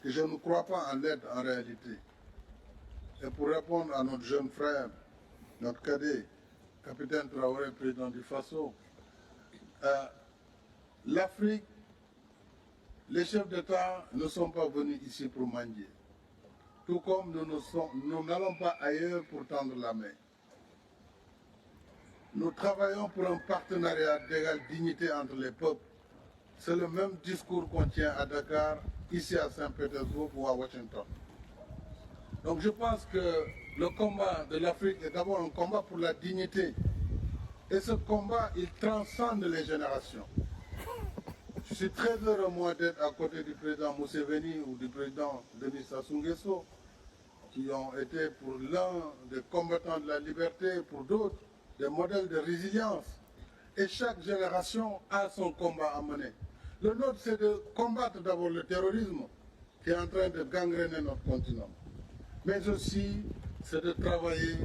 que je ne crois pas en l'aide en réalité. Et pour répondre à notre jeune frère, notre cadet, capitaine Traoré, président du Faso, l'Afrique, les chefs d'État ne sont pas venus ici pour mendier. Tout comme nous n'allons pas ailleurs pour tendre la main. Nous travaillons pour un partenariat d'égale dignité entre les peuples. C'est le même discours qu'on tient à Dakar, ici à Saint-Pétersbourg ou à Washington. Donc je pense que le combat de l'Afrique est d'abord un combat pour la dignité. Et ce combat, il transcende les générations. Je suis très heureux, moi, d'être à côté du président Museveni ou du président Denis Sassou Nguesso, qui ont été pour l'un des combattants de la liberté, pour d'autres, des modèles de résilience. Et chaque génération a son combat à mener. Le nôtre, c'est de combattre d'abord le terrorisme qui est en train de gangréner notre continent. Mais aussi, c'est de travailler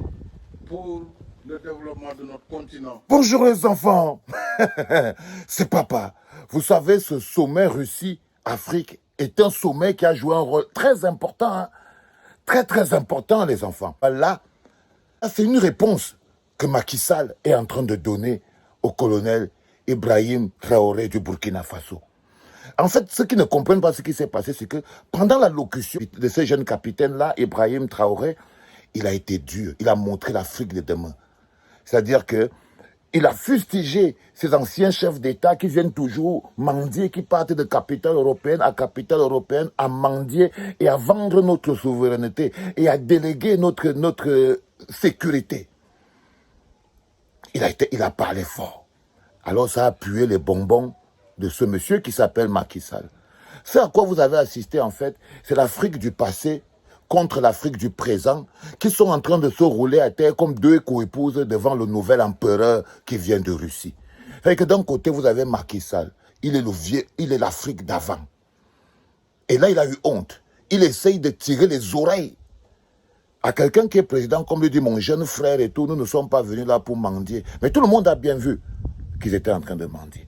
pour le développement de notre continent. Bonjour les enfants, c'est papa. Vous savez, ce sommet Russie-Afrique est un sommet qui a joué un rôle très important, hein? Très important les enfants. Là, c'est une réponse que Macky Sall est en train de donner au colonel Ibrahim Traoré du Burkina Faso. En fait, ceux qui ne comprennent pas ce qui s'est passé, c'est que pendant la locution de ce jeune capitaine-là, Ibrahim Traoré, il a été dur, il a montré l'Afrique de demain. C'est-à-dire que il a fustigé ces anciens chefs d'État qui viennent toujours mendier, qui partent de capitale européenne à capitale européenne à mendier et à vendre notre souveraineté et à déléguer notre sécurité. Il a parlé fort. Alors ça a appuyé les bonbons de ce monsieur qui s'appelle Macky Sall. Ce à quoi vous avez assisté en fait, c'est l'Afrique du passé contre l'Afrique du présent, qui sont en train de se rouler à terre comme deux coépouses devant le nouvel empereur qui vient de Russie. C'est que d'un côté, vous avez Macky Sall. Il est l'Afrique d'avant. Et là, il a eu honte. Il essaye de tirer les oreilles à quelqu'un qui est président, comme le dit mon jeune frère et tout. Nous ne sommes pas venus là pour mendier. Mais tout le monde a bien vu qu'ils étaient en train de mendier.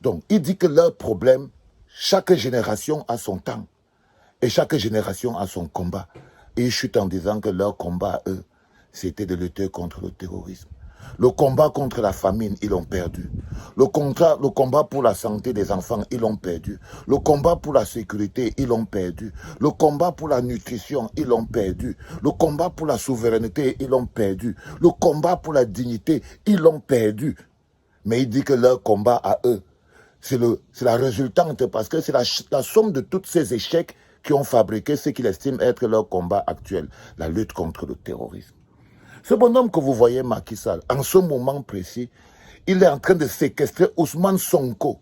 Donc, il dit que leur problème, chaque génération a son temps. Et chaque génération a son combat. Et il chute en disant que leur combat, eux, c'était de lutter contre le terrorisme. Le combat contre la famine, ils l'ont perdu. Le combat pour la santé des enfants, ils l'ont perdu. Le combat pour la sécurité, ils l'ont perdu. Le combat pour la nutrition, ils l'ont perdu. Le combat pour la souveraineté, ils l'ont perdu. Le combat pour la dignité, ils l'ont perdu. Mais il dit que leur combat à eux, c'est la résultante parce que c'est la somme de tous ces échecs qui ont fabriqué ce qu'ils estiment être leur combat actuel, la lutte contre le terrorisme. Ce bonhomme que vous voyez, Macky Sall, en ce moment précis, il est en train de séquestrer Ousmane Sonko,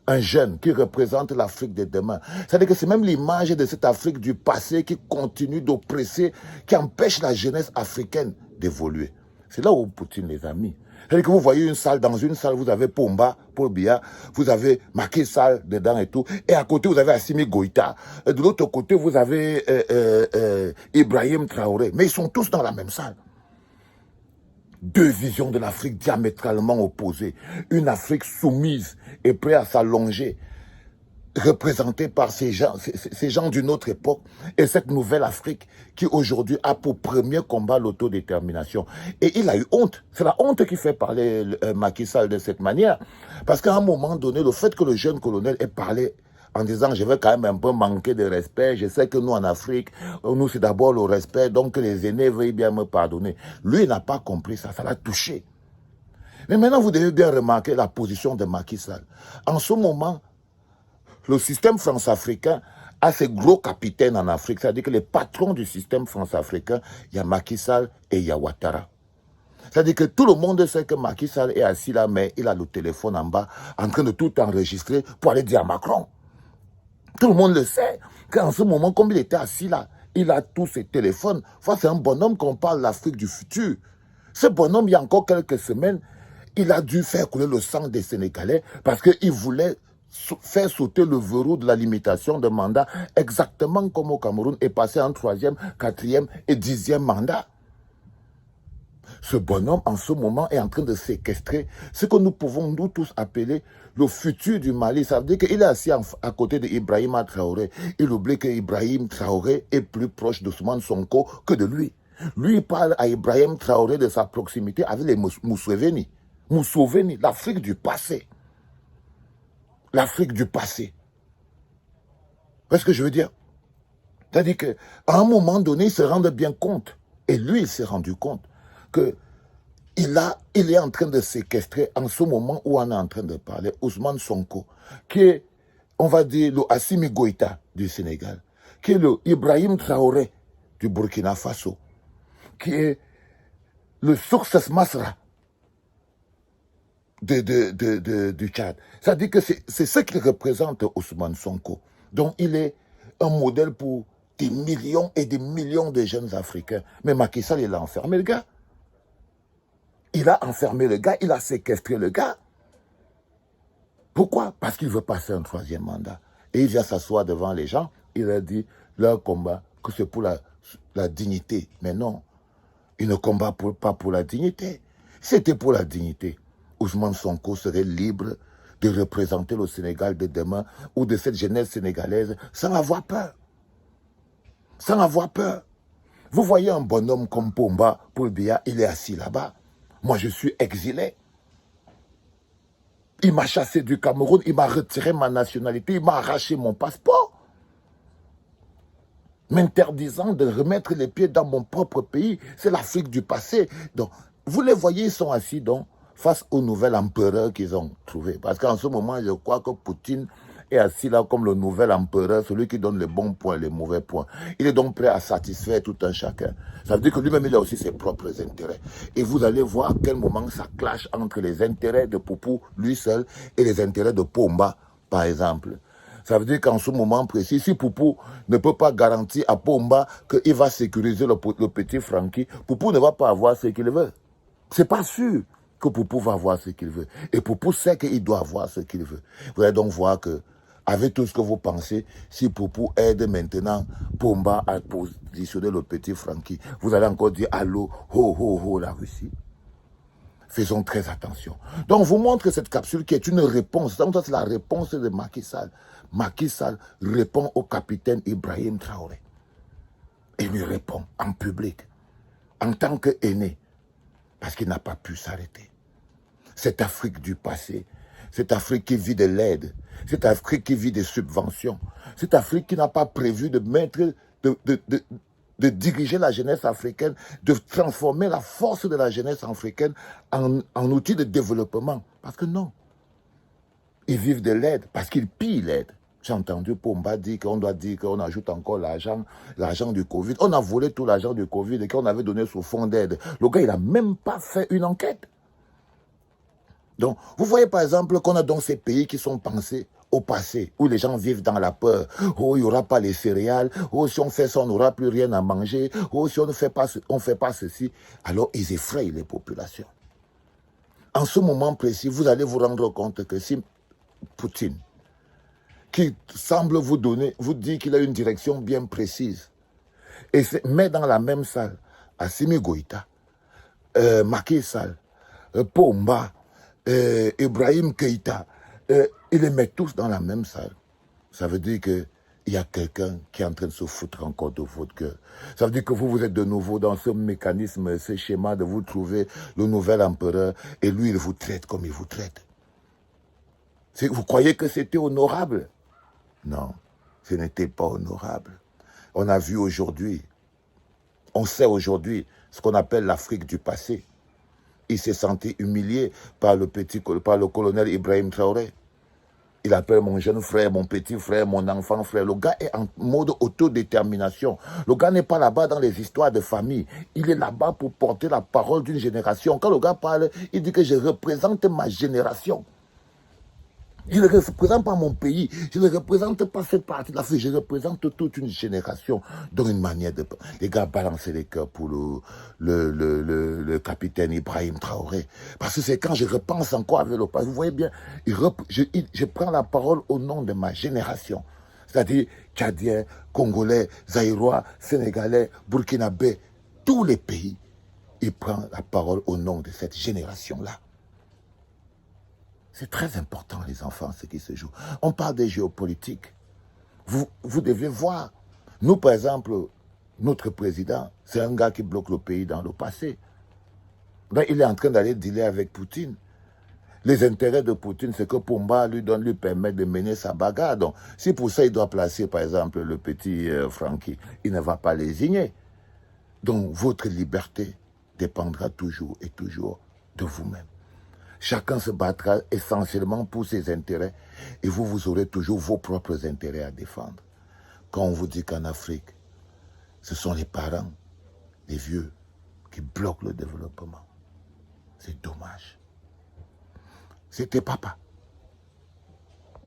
un jeune qui représente l'Afrique de demain. C'est-à-dire que c'est même l'image de cette Afrique du passé qui continue d'oppresser, qui empêche la jeunesse africaine d'évoluer. C'est là où Poutine les a mis. C'est-à-dire que vous voyez une salle, dans une salle, vous avez Pomba, Paul Biya, vous avez Macky Sall dedans et tout, et à côté, vous avez Assimi Goïta. De l'autre côté, vous avez Ibrahim Traoré. Mais ils sont tous dans la même salle. Deux visions de l'Afrique diamétralement opposées. Une Afrique soumise et prête à s'allonger, représentée par ces gens d'une autre époque, et cette nouvelle Afrique qui aujourd'hui a pour premier combat l'autodétermination. Et il a eu honte. C'est la honte qui fait parler Macky Sall de cette manière. Parce qu'à un moment donné, le fait que le jeune colonel ait parlé en disant « je vais quand même un peu manquer de respect, je sais que nous en Afrique, nous c'est d'abord le respect, donc les aînés veuillent bien me pardonner ». Lui, il n'a pas compris ça, ça l'a touché. Mais maintenant, vous devez bien remarquer la position de Macky Sall. En ce moment, le système france-africain a ses gros capitaines en Afrique, c'est-à-dire que les patrons du système france-africain, il y a Macky Sall et il y a Ouattara. C'est-à-dire que tout le monde sait que Macky Sall est assis là, mais il a le téléphone en bas, en train de tout enregistrer pour aller dire à Macron. Tout le monde le sait, qu'en ce moment, comme il était assis là, il a tous ses téléphones. Enfin, c'est un bonhomme qu'on parle de l'Afrique du futur. Ce bonhomme, il y a encore quelques semaines, il a dû faire couler le sang des Sénégalais parce qu'il voulait faire sauter le verrou de la limitation de mandat exactement comme au Cameroun et passer en 3e, 4e et 10e mandat. Ce bonhomme, en ce moment, est en train de séquestrer ce que nous pouvons, nous tous, appeler le futur du Mali. Ça veut dire qu'il est assis à côté d'Ibrahima Traoré. Il oublie qu'Ibrahim Traoré est plus proche d'Ousmane Sonko que de lui. Lui, il parle à Ibrahim Traoré de sa proximité avec les Museveni. Museveni, l'Afrique du passé. L'Afrique du passé. Qu'est-ce que je veux dire? C'est-à-dire qu'à un moment donné, ils se rendent bien compte, et lui, il s'est rendu compte, qu'il est en train de séquestrer, en ce moment où on est en train de parler, Ousmane Sonko, qui est, on va dire, le Assimi Goïta du Sénégal, qui est le Ibrahim Traoré du Burkina Faso, qui est le Success Masra du Tchad. C'est-à-dire que c'est ce qui représente Ousmane Sonko. Donc il est un modèle pour des millions et des millions de jeunes Africains. Mais Macky Sall, il a enfermé le gars. Il a enfermé le gars, il a séquestré le gars. Pourquoi? Parce qu'il veut passer un troisième mandat. Et il vient s'asseoir devant les gens, il a dit leur combat, que c'est pour la dignité. Mais non, il ne combat pas pour la dignité. C'était pour la dignité. Ousmane Sonko serait libre de représenter le Sénégal de demain ou de cette jeunesse sénégalaise sans avoir peur. Sans avoir peur. Vous voyez un bonhomme comme Pomba, Paul Biya, il est assis là-bas. Moi, je suis exilé. Il m'a chassé du Cameroun, il m'a retiré ma nationalité, il m'a arraché mon passeport, m'interdisant de remettre les pieds dans mon propre pays. C'est l'Afrique du passé. Donc, vous les voyez, ils sont assis donc, face au nouvel empereur qu'ils ont trouvé. Parce qu'en ce moment, je crois que Poutine est assis là comme le nouvel empereur, celui qui donne les bons points, les mauvais points. Il est donc prêt à satisfaire tout un chacun. Ça veut dire que lui-même, il a aussi ses propres intérêts. Et vous allez voir à quel moment ça clash entre les intérêts de Poupou, lui seul, et les intérêts de Pomba, par exemple. Ça veut dire qu'en ce moment précis, si Poupou ne peut pas garantir à Pomba qu'il va sécuriser le petit Francky, Poupou ne va pas avoir ce qu'il veut. C'est pas sûr que Poupou va avoir ce qu'il veut. Et Poupou sait qu'il doit avoir ce qu'il veut. Vous allez donc voir que, avec tout ce que vous pensez, si Poupou aide maintenant Pomba à positionner le petit Francky, vous allez encore dire allô, ho, ho, ho, la Russie. Faisons très attention. Donc, on vous montre cette capsule qui est une réponse. Donc, ça, c'est la réponse de Macky Sall. Macky Sall répond au capitaine Ibrahim Traoré. Il lui répond en public, en tant qu'aîné, parce qu'il n'a pas pu s'arrêter. Cette Afrique du passé, cette Afrique qui vit de l'aide, cette Afrique qui vit des subventions, cette Afrique qui n'a pas prévu de mettre, de diriger la jeunesse africaine, de transformer la force de la jeunesse africaine en outil de développement. Parce que non, ils vivent de l'aide, parce qu'ils pillent l'aide. J'ai entendu Pomba dire qu'on doit dire qu'on ajoute encore l'argent du Covid. On a volé tout l'argent du Covid et qu'on avait donné sous fond d'aide. Le gars, il n'a même pas fait une enquête. Donc, vous voyez par exemple qu'on a donc ces pays qui sont pensés au passé, où les gens vivent dans la peur. Oh, il n'y aura pas les céréales. Oh, si on fait ça, on n'aura plus rien à manger. Oh, si on ne fait pas, on fait pas ceci. Alors, ils effrayent les populations. En ce moment précis, vous allez vous rendre compte que si Poutine, qui semble vous dire qu'il a une direction bien précise, et met dans la même salle Assimi Goïta, Macky Sall, Pomba, Ibrahim Keïta, ils les mettent tous dans la même salle. Ça veut dire qu'il y a quelqu'un qui est en train de se foutre encore de votre cœur. Ça veut dire que vous êtes de nouveau dans ce mécanisme, ce schéma de vous trouver le nouvel empereur, et lui, il vous traite comme il vous traite. Vous croyez que c'était honorable? Non, ce n'était pas honorable. On a vu aujourd'hui, on sait aujourd'hui ce qu'on appelle l'Afrique du passé. Il s'est senti humilié par le colonel Ibrahim Traoré. Il appelle mon jeune frère, mon petit frère, mon enfant frère. Le gars est en mode autodétermination. Le gars n'est pas là-bas dans les histoires de famille. Il est là-bas pour porter la parole d'une génération. Quand le gars parle, il dit que je représente ma génération. Je ne représente pas mon pays, je ne représente pas cette partie de l'Afrique, je représente toute une génération dans une manière de... Les gars balançaient les cœurs pour le capitaine Ibrahim Traoré. Parce que c'est quand je repense encore avec le passé, vous voyez bien, je prends la parole au nom de ma génération. C'est-à-dire Tchadiens, Congolais, Zaïrois, Sénégalais, Burkinabés, tous les pays. il prend la parole au nom de cette génération-là. C'est très important, les enfants, ce qui se joue. On parle des géopolitiques. Vous devez voir. Nous, par exemple, notre président, c'est un gars qui bloque le pays dans le passé. Là, il est en train d'aller dealer avec Poutine. Les intérêts de Poutine, c'est que Pumba lui permet de mener sa bagarre. Donc, si pour ça, il doit placer, par exemple, le petit Francky, il ne va pas lésigner. Donc, votre liberté dépendra toujours et toujours de vous-même. Chacun se battra essentiellement pour ses intérêts et vous aurez toujours vos propres intérêts à défendre. Quand on vous dit qu'en Afrique, ce sont les parents, les vieux, qui bloquent le développement, c'est dommage. C'était papa.